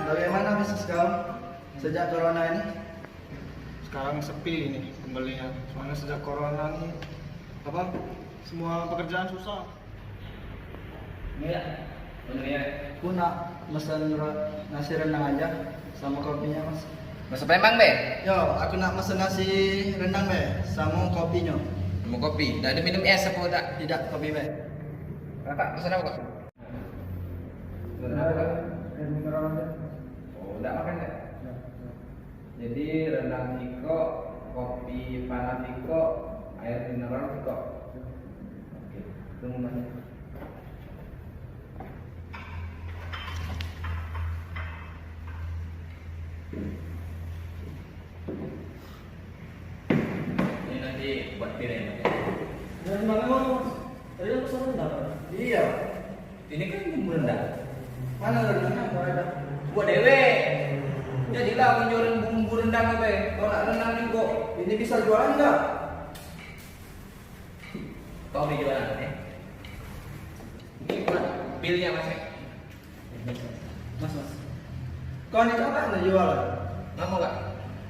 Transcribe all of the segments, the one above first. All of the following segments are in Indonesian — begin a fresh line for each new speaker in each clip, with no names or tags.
bagaimana bisnis kau sejak corona ini?
Sekarang sepi ini pembelian. Soalnya sejak corona nih semua pekerjaan susah.
Iya, bener ya.
Aku nak mesen nasi rendang aja sama kopinya mas.
Mas apa emang be?
Yo, aku nak mesen nasi rendang be sama kopinya.
Mau kopi? Nggak ada minum es apa tak?
Tidak kopi be.
Kakak pesan apa kak? Pesan apa kak?
Air mineral aja.
Oh, udah makan nggak? Jadi rendang Tiko, kopi panas Tiko, air mineral Tiko. Oke, tunggu mas. Ini nanti buat piring.
Dan mana mas? Tadi aku pesan rendang.
Iya.
Ini kan bumbu rendang.
Mana rendangnya? Gak ada.
Buat dewe. Jadilah aku jualan bumbu rendang apa? Kalau nak rendang Tiko,
Ini bisa jualan nggak?
kau mau jualan ya? Ini buat bilnya mas.
Mas. Kau ini apa yang jualan?
Nggak mau nggak?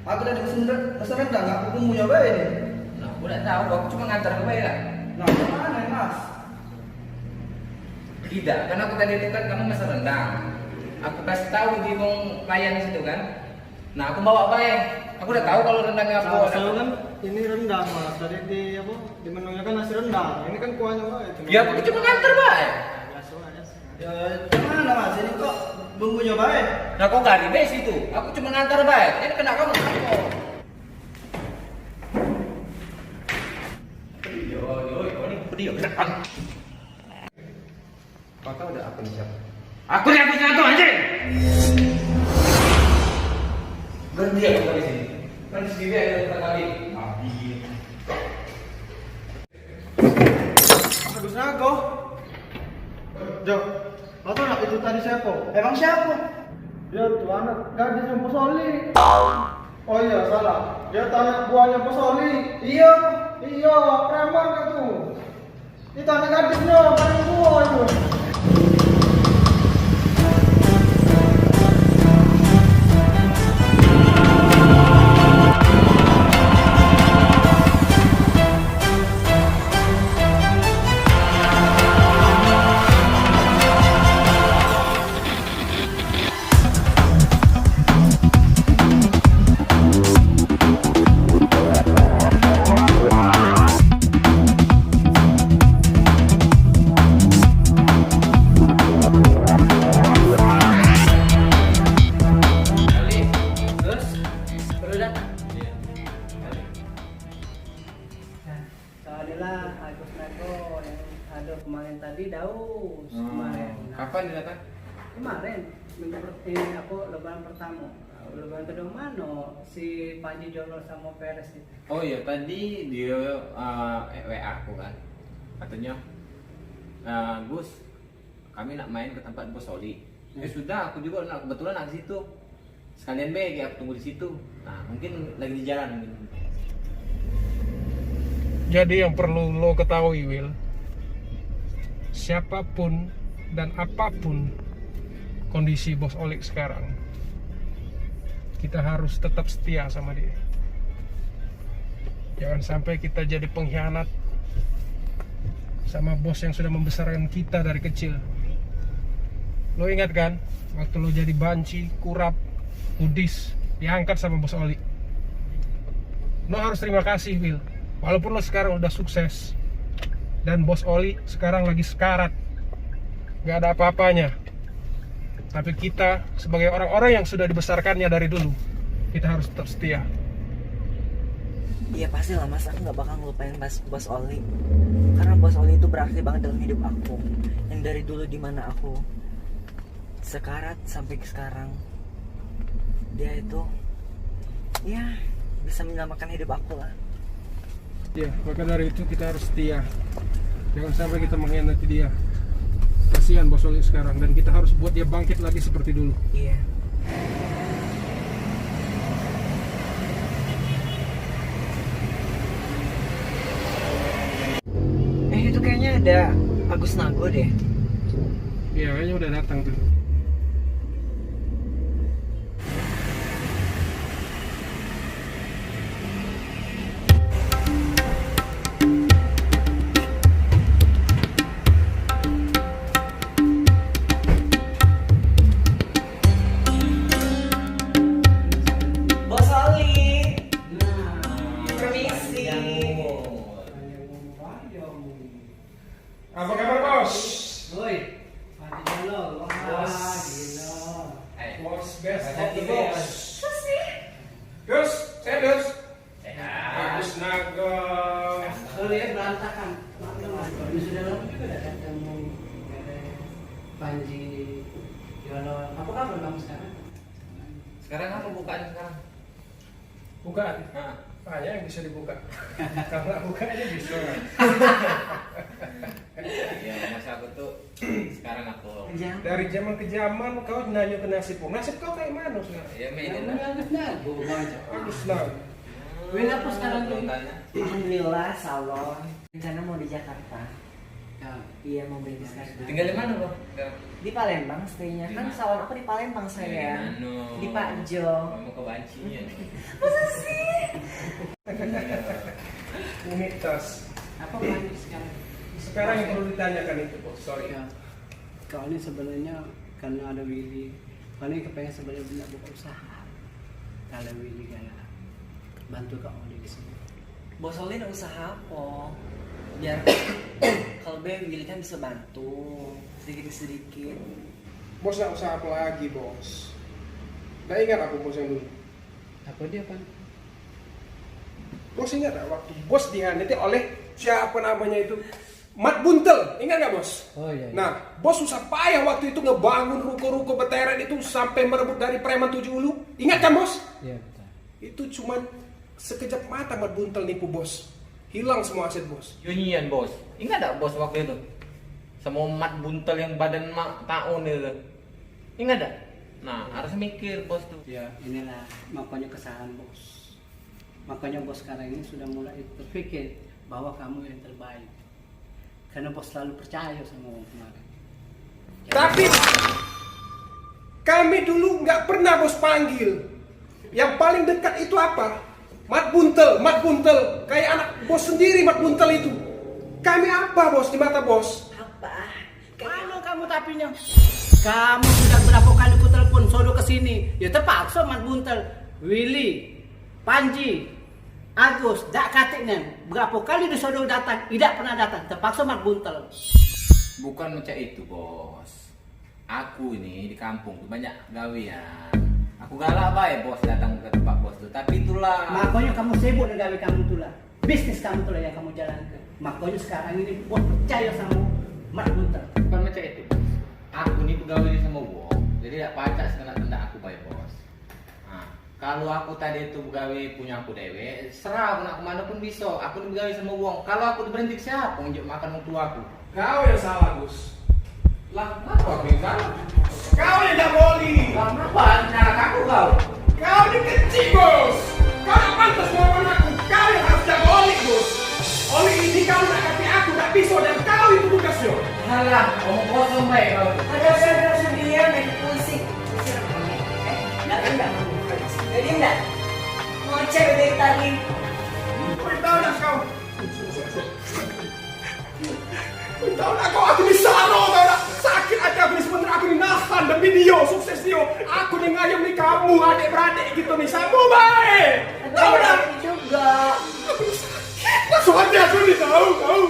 Aku udah mesen rendang, aku bumbunya be ini.
Nah, aku udah tahu. Aku cuma ngantar ke ya.
Nah, mana mas?
Tidak, karena aku tadi itu kan kamu pesan rendang. Aku kasih tahu di wong pelayan situ kan. Nah, aku bawa baik. Aku udah tahu kalau rendangnya aku.
Saya kan ini rendang mas. Tadi di menunya kan nasi rendang. Ini kan kuahnya itu.
Ya aku cuma ngantar baik.
Biasa aja.
Ya, mana mas? Ini kok bumbunya baik?
Nah, kok gak di base itu? Aku cuma ngantar baik. Ini kena kamu. Yo, kau tahu udah aku siapa? Aku yang punya tuh anjing. Berhenti aku di sini. Kan di sini ada kita kali.
Bagus aku. Jok, kau tahu nak itu tadi siapa?
Emang siapa?
Dia tuh anak gadis yang pesoli. Oh iya salah. Dia tanya buahnya pesoli.
Iya.
Iya, preman kan tuh. Itu anak gadisnya, paling buah itu.
Soalnya Agus Nago yang ada kemarin tadi daus kemarin.
Kapan dia datang?
Kemarin ini aku lebaran pertama. Lebaran kedua mana si Panji Jono sama Peres itu.
Oh iya, tadi dia WA aku kan. Katanya, Gus, kami nak main ke tempat Bos Oli. Sudah, aku juga kebetulan nak ke situ. Sekalian kayak aku tunggu di situ. Nah, mungkin lagi di jalan mungkin.
Jadi yang perlu lo ketahui, Will, siapapun dan apapun kondisi Bos Olik sekarang, kita harus tetap setia sama dia. Jangan sampai kita jadi pengkhianat sama bos yang sudah membesarkan kita dari kecil. Lo ingat kan, waktu lo jadi banci, kurap, kudis, diangkat sama Bos Olik. Lo harus terima kasih, Will. Walaupun lo sekarang udah sukses dan Bos Oli sekarang lagi sekarat, gak ada apa-apanya, tapi kita sebagai orang-orang yang sudah dibesarkannya dari dulu, kita harus tetap setia.
Iya pasti lah mas, aku gak bakal ngelupain Bos Oli. Karena Bos Oli itu berarti banget dalam hidup aku. Yang dari dulu dimana aku sekarat sampai sekarang, dia itu ya bisa menyelamatkan hidup aku lah.
Ya, maka dari itu kita harus setia. Jangan sampai kita mengkhianati dia. Kasihan Bos Oli sekarang, dan kita harus buat dia bangkit lagi seperti dulu.
Iya. Itu kayaknya ada Agus Nago deh.
Iya, kayaknya udah datang tuh. Apa kabar bos?
Woi, Panji Jolo. Wah,
Bos.
gila.
Bos best
Ada
of the
TV,
boss. Dus, saya Dus.
Sehat.
Agus Naga.
Kalau ya berantakan. Ini sudah lama juga tidak ketemu Panji Jolo. Apa kabar kamu sekarang?
Sekarang apa bukaan sekarang?
Bukan.
Nah,
Banyak yang bisa dibuka. Karena bukanya bisa.
ya masa aku tuh sekarang aku
Ya.
Dari zaman ke zaman kau nanya ke nasib. Nasib kau kayak mana sekarang?
ya main
Yang
lah.
menganggap banyak.
Agus Naga.
Win apa sekarang
Belum
ini?
tanya.
Alhamdulillah, salon. Rencana mau di Jakarta.
Ya,
Iya, mau beli di Jakarta.
Tinggal di mana lo?
Di Palembang stay-nya.
Di
Kan
mana?
salon aku di Palembang saya. Di Pak Jo.
Mau ke Banci ya.
Mitos.
apa Panji sekarang?
Sekarang yang perlu ditanyakan itu bos. Sorry.
Ya, kau ini sebenarnya karena ada Willy, kau ini kepengen sebenarnya punya buka usaha. Kalau Willy kayak bantu kau di sini.
Bos Oli nak usaha apa? Biar kalau Willy kan bisa bantu sedikit-sedikit.
Bos nak usaha apa lagi bos? Nggak ingat aku bos yang dulu.
Apa dia Pan?
Bos ingat nggak waktu bos dihanati oleh siapa namanya itu? Mat Buntel, ingat nggak bos?
Oh iya.
Nah, bos susah payah waktu itu ngebangun ruko-ruko berteret itu sampai merebut dari preman 7 Ulu. Ingat kan bos?
Iya betul.
Itu cuman sekejap mata Mat Buntel nipu bos. Hilang semua aset bos.
Yunyian bos. Ingat tak bos waktu itu? Sama mat buntel yang badan mak tahun itu. Ingat tak? Nah, harus mikir bos tuh.
Ya inilah makanya kesalahan bos. Makanya bos sekarang ini sudah mulai berpikir bahwa kamu yang terbaik. Karena bos selalu percaya sama orang kemarin.
Tapi kami dulu nggak pernah bos panggil. Yang paling dekat itu apa? Mat Buntel, kayak anak bos sendiri Mat Buntel itu. Kami apa bos di mata bos?
Apa?
Malu kamu tapinya. Kamu sudah berapa kali ku telepon suruh kesini. Ya terpaksa Mat Buntel, Willy, Panji, Agus, dak katiknya. Berapa kali disuruh datang, tidak pernah datang. Terpaksa Mat Buntel.
Bukan macam itu bos. Aku ini di kampung tuh banyak gawean. Aku galak baik bos datang ke tempat bos tuh. Tapi itulah.
Makanya kamu sibuk dengan gawe kamu itulah. Bisnis kamu itulah yang kamu jalankan. Makanya sekarang ini bos percaya sama Mat Buntel.
Bukan macam itu. Aku ini pegawai di sama wong. Jadi tak pacak sekendak aku baik bos. Nah, kalau aku tadi itu pegawai punya aku dewe, serah aku nak kemana pun bisa. Aku ini pegawai sama wong. Kalau aku berhenti siapa ngejak makan orang tua aku?
Kau yang salah Gus.
Lah, kenapa aku yang salah?
Kau yang tidak boleh.
Lah, kenapa cara aku kau?
Kau ini kecil bos. Kau yang pantas melawan aku. Kau yang harus jaga Oli bos. Oli ini kau nak kasih aku tak pisau dan kau itu tugasnya.
Halah, omong kosong baik kau.
Ada sendirian main musik. Enggak. Jadi enggak. Mau cek dari tadi.
Kau tahu tak kau? Kau tahu tak kau aku disaro tahu tak? Sakit aja aku sebentar aku dinahan demi dia sukses dia. Aku nih ngayam nih kamu adik-beradik gitu nih sama baik. Tahu tak?
Juga.
Aku sakit. Soalnya aku nih tahu kau.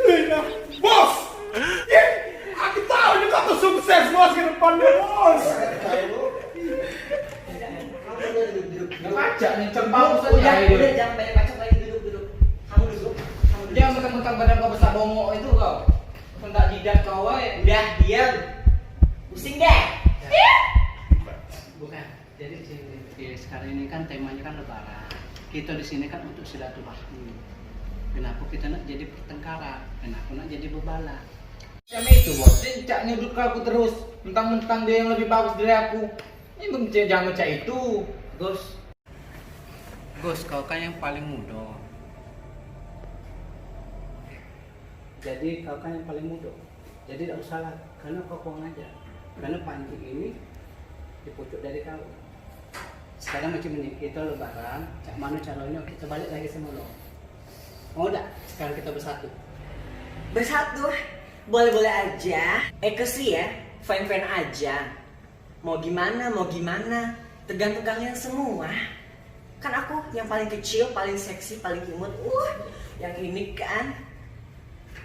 Lina, bos. Ya, aku tahu juga tuh sukses bos ke depannya bos.
Nggak kacak nih, cembau saja.
Udah jangan banyak bacot lagi, duduk. Kamu duduk.
Jangan mentang-mentang badan kau besar bongok itu kau. Hendak jidat kau wae.
Udah diam. Pusing deh.
Bukan. Jadi sekarang ini kan temanya kan Lebaran. Kita di sini kan untuk silaturahmi. Kenapa kita nak jadi pertengkaran? Kenapa nak jadi bebala?
Macam itu bos, dia nyudut aku terus. Mentang-mentang dia yang lebih bagus dari aku. Ini jangan macam itu.
Gus, kau kan yang paling muda. Jadi kau kan yang paling muda. Jadi tidak usah lah, karena kau aja. Karena Panji ini dipucuk dari kau. Sekarang macam ini, kita Lebaran, cak mana caranya kita balik lagi sama lo. Mau tak? Sekarang kita bersatu.
Bersatu. Boleh-boleh aja. Sih ya, fine-fine aja. Mau gimana? Tergantung kalian semua. Kan aku yang paling kecil, paling seksi, paling imut. Yang ini kan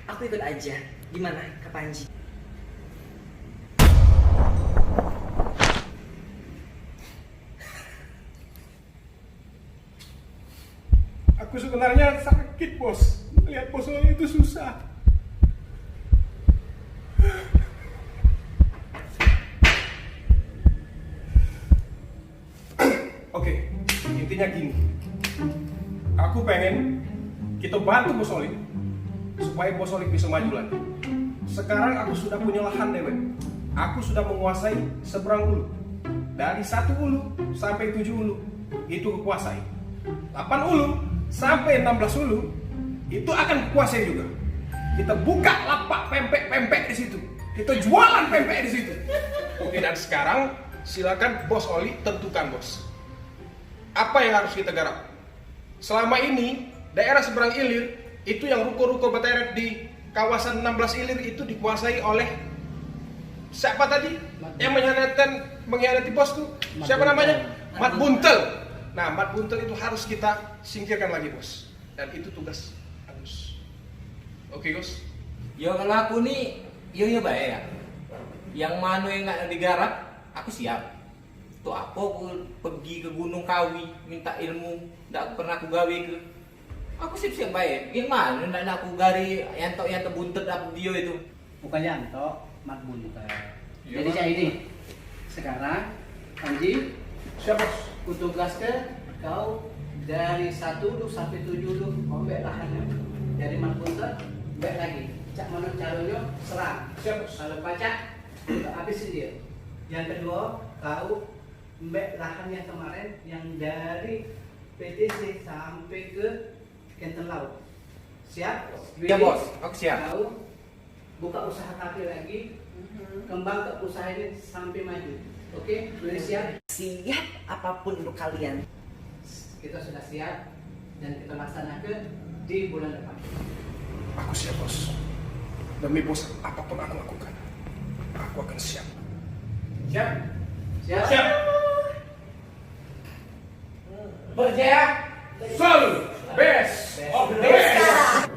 Aku ikut aja. Gimana, Kak Panji?
Aku sebenarnya sakit, bos. Lihat bos Oli itu susah. Oke, intinya gini. Aku pengen kita bantu bos Oli supaya bos Oli bisa maju lagi. Sekarang aku sudah punya lahan, Dewe. Aku sudah menguasai seberang ulu. Dari 1 ulu sampai 7 ulu itu kukuasai. 8 ulu sampai 16 ulu itu akan kukuasai juga. Kita buka lapak pempek-pempek di situ. Kita jualan pempek di situ. Oke, dan sekarang silakan bos Oli tentukan, bos. Apa yang harus kita garap? Selama ini daerah seberang ilir itu yang ruko-ruko bateret di kawasan 16 ilir itu dikuasai oleh siapa tadi? Yang mengkhianati bosku? Siapa namanya? Mat Buntel. Nah, Mat Buntel itu harus kita singkirkan lagi, bos. Dan itu tugas Agus. Oke, Gus.
Yo kalau aku nih, yo baik ya. Yang mana yang nggak digarap, aku siap. Tuh aku pergi ke Gunung Kawi minta ilmu, nggak pernah aku gawe ke. Aku siap-siap baik. Yang mana nggak aku gari yang terbuntet apa dia itu?
Bukan Yanto, Mat Buntel.
Iya,
Jadi
Mas.
saya ini sekarang Panji
Siap, bos.
kutugaskan kau dari 1 dulu sampai 7 dulu ombek lahannya. Dari Mat Buntel, ombek lagi. Cak mana caranya serang.
Siap, bos.
Kalau pacak, kita habisin dia. Yang kedua, kau mbak lahan yang kemarin yang dari PTC sampai ke Kenten Laut. Siap?
Ya bos, aku siap.
Kau buka usaha kafe lagi, kembangkan usaha ini sampai maju. Oke? Sudah siap?
Siap apapun untuk kalian.
Kita sudah siap dan kita laksanakan di bulan depan.
Aku siap, bos. Demi bos, apapun aku lakukan, aku akan siap.
Siap? Siap?
Siap.
Berjaya.
Selalu best of the best.